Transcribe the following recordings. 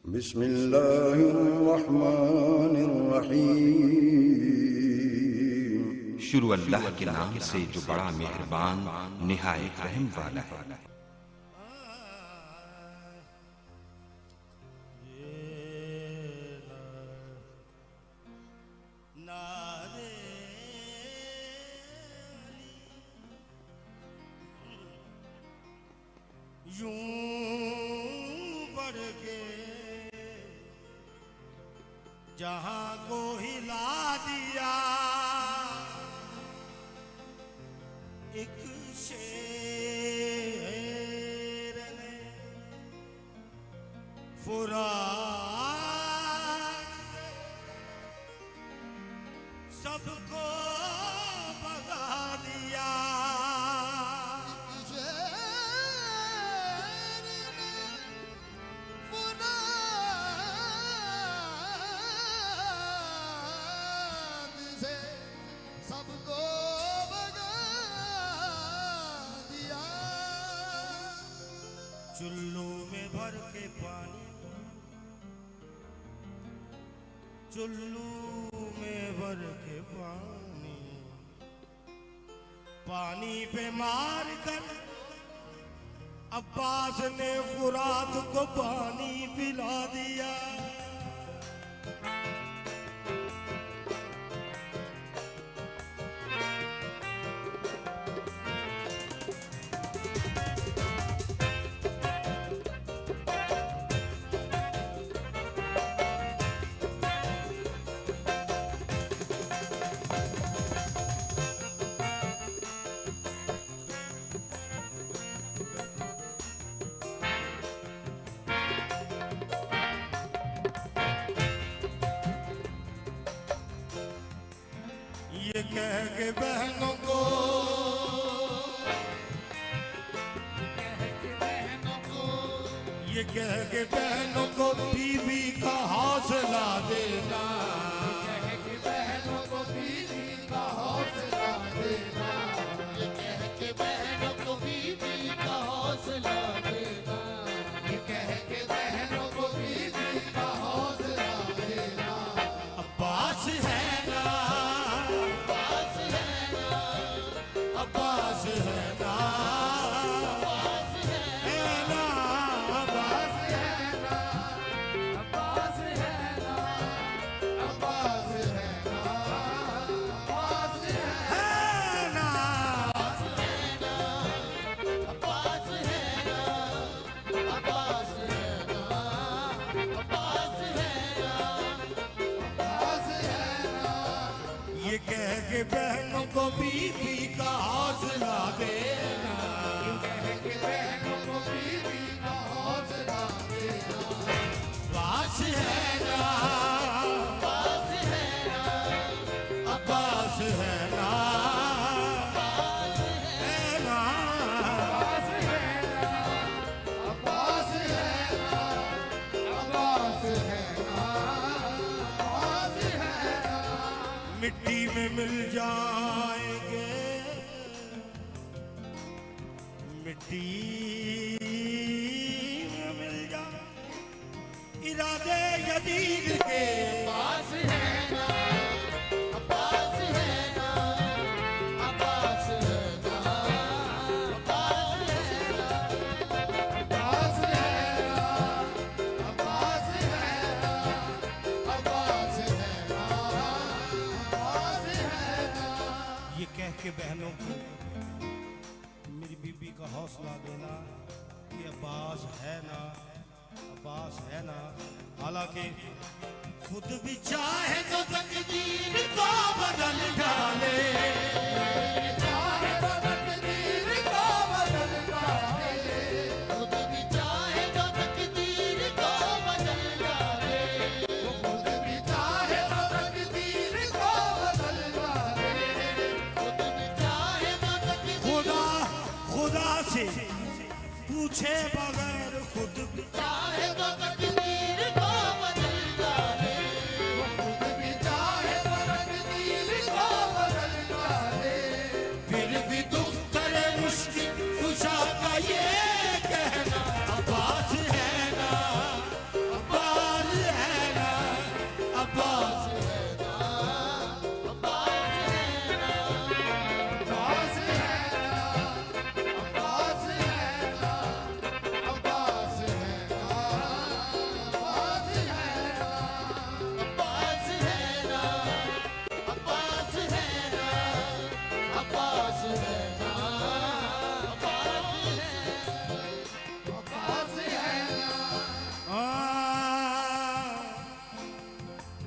बिस्मिल्लाहिर्रहमानिर्रहीम। शुरू अल्लाह के नाम से जो बड़ा मेहरबान निहायत रहम वाला है। यूं बढ़ के जहां को हिला दिया एक शेर ने फुरात सबको भगा दिया। चुल्लू में भर के पानी, चुल्लू में भर के पानी, पानी पे मार कर अब्बास ने फुरात को पानी पिला दिया। ये कह के बहनों को, ये कह के बहनों को बीवी का हौसला देना, ये कह के बहनों को बीवी का हौसला देना, ये कह के बहनों को बीवी का हौसला देना, ये कह के बहनों को बीवी का हौसला देना। अब्बास है ना, अब्बास है ना, अब्बास है ना, अब्बास है ना, अब्बास है ना, अब्बास है ना, अब्बास है ना, अब्बास है ना, अब्बास है ना, अब्बास है ना, अब्बास है ना, अब्बास है ना। ये कह के बहनों को बीवी का हौसला देना, ये कह के बहनों को बीवी का हौसला देना। अब्बास है ना, अब्बास है ना, अब्बास है ना, अब्बास है ना, अब्बास है ना, अब्बास है ना, अब्बास है ना, अब्बास है ना। मिट्टी में मिल जाएंगे, मिट्टी में मिल जाएंगे इरादे यदीद के। अब्बास है ना, अब्बास है ना, अब्बास है ना, अब्बास है ना, अब्बास है ना, अब्बास है ना, अब्बास है ना, अब्बास है ना। ये कह के बहनों को मेरी बीबी का हौसला देना कि अब्बास है ना, अब्बास है ना। हालांकि खुद भी चाहे तो तकदीर को बदल डाले, चाहे तो तकदीर को बदल डाले, खुद भी चाहे तो तकदीर को बदल डाले, खुद भी चाहे तो तकदीर को बदल डाले, खुद भी चाहे तो तकदीर। खुदा से पूछे बगैर खुद भी चाहे तो तकदीर को बदल डाले, खुद भी चाहे तो तकदीर को बदल डाले,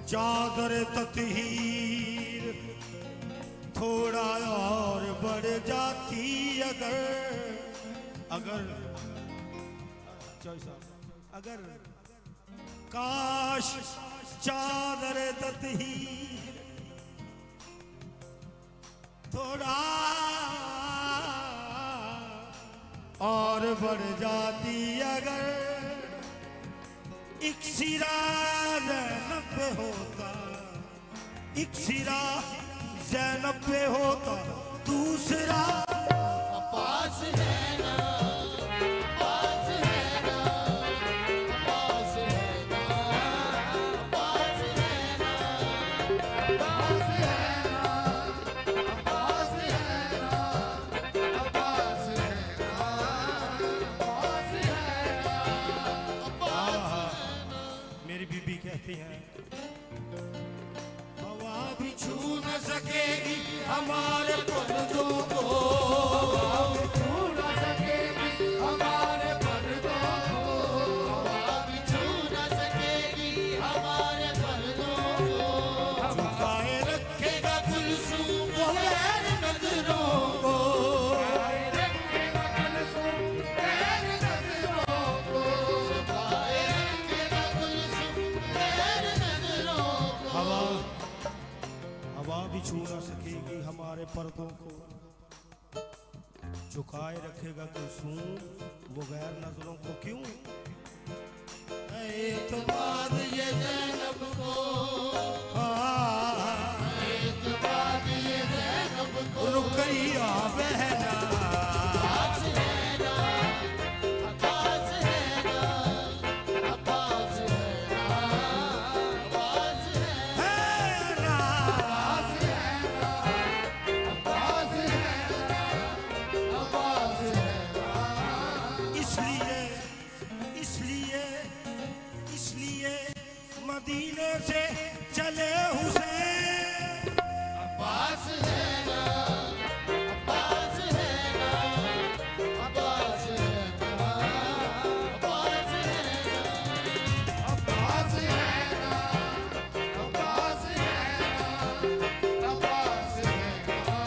चादर ततहीर थोड़ा और बढ़ जाती अगर काश चादर ततहीर थोड़ा और बढ़ जाती अगर एक सिरा ज़ैनब पे होता, एक सिरा ज़ैनब पे होता, दूसरा पास है ना, पास है ना, पास है ना, पास है ना, पास है ना, पास है ना, पास है ना। मेरी बीबी कहती हैं हवा भी छू न सकेगी हमारे पर्दों को, हवा भी छू न सकेगी हमारे पर्दों को, हवा भी छू न सकेगी हमारे पर्दों को, झुकाए रखेगा गुलसूम वो गैर नजरों को, झुकाए रखेगा गुलसूम गैर नजरों को, झुकाए रखेगा गुलसूम गैर नजरों को। हवा भी छू न सकेगी हमारे पर्दों को, झुकाए रखेगा कुलसूम वो गैर नजरों को। क्यों एतमाद ये ज़ैनब को, एतमाद ये ज़ैनब को, रुकैया बहना पास है ना, पास है ना, पास है ना, पास है ना, पास है ना, पास है ना, पास है ना। इसलिए इसलिए इसलिए मदीने से चले हुसैन, पास है ना, पास है ना, पास है ना, पास है ना, पास है ना, पास है ना, पास है ना, पास है ना,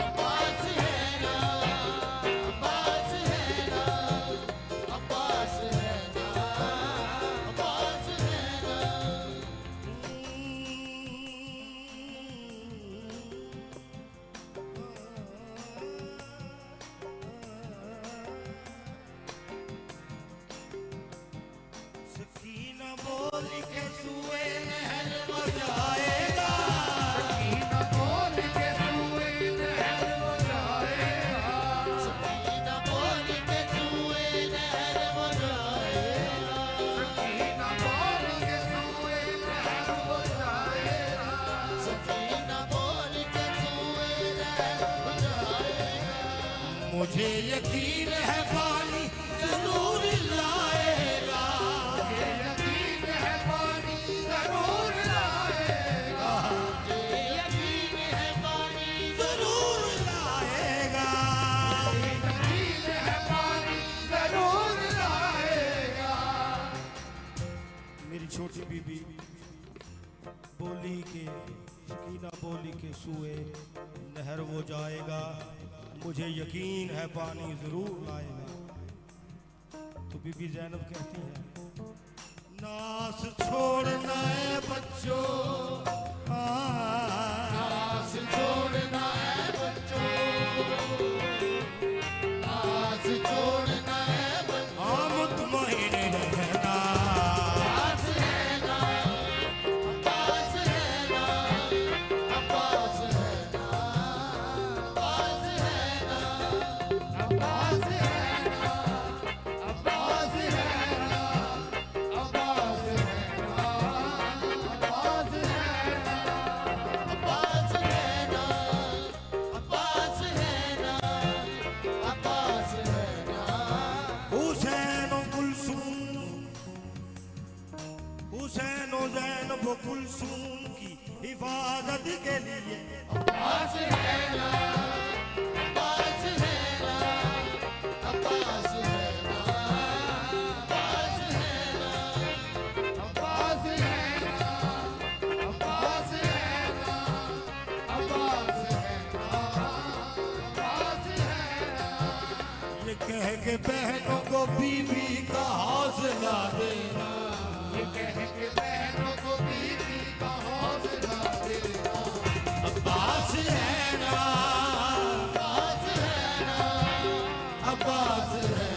पास है ना, पास है ना, पास है ना, पास है ना। सकीना बोल के सुए नहर बजाएगा, सकीना बोल के सुए नहर बजाएगा, सकीना बोल के सुए नहर बजाएगा, सकीना बोल के सुए नहर बजाएगा, सकीना बोल के सुए नहर बजाएगा। मुझे यकीन है पानी जरूर लाएगा, मुझे यकीन है पानी जरूर लाएगा, मुझे यकीन है पानी जरूर लाएगा। यकीन है पानी जरूर लाएगा। मेरी छोटी बीबी बोली के सकीना बोली के सुए नहर वो जाएगा, मुझे यकीन है पानी जरूर लाएगा। तो बीबी ज़ैनब कहती है नास छोड़ना है बच्चों, नास छोड़ना है बच्चों, नास छोड़ना है बच्चों, मुतमईन रहना, पास है ना, पास है ना, पास है ना, पास है ना, पास है ना, पास है ना, पास है ना, पास है ना, पास है ना, पास है ना। हुसैन और कुलसूम, हुसैन और ज़ैनब और कुलसूम की हिफाजत के लिए पास है ना, पास है ना, पास है ना, पास है ना, कह के बहनों को बीवी का हौसला देना, ये कह के बहनों को बीवी का हौसला देना। अब्बास है ना, अब्बास है ना, अब्बास है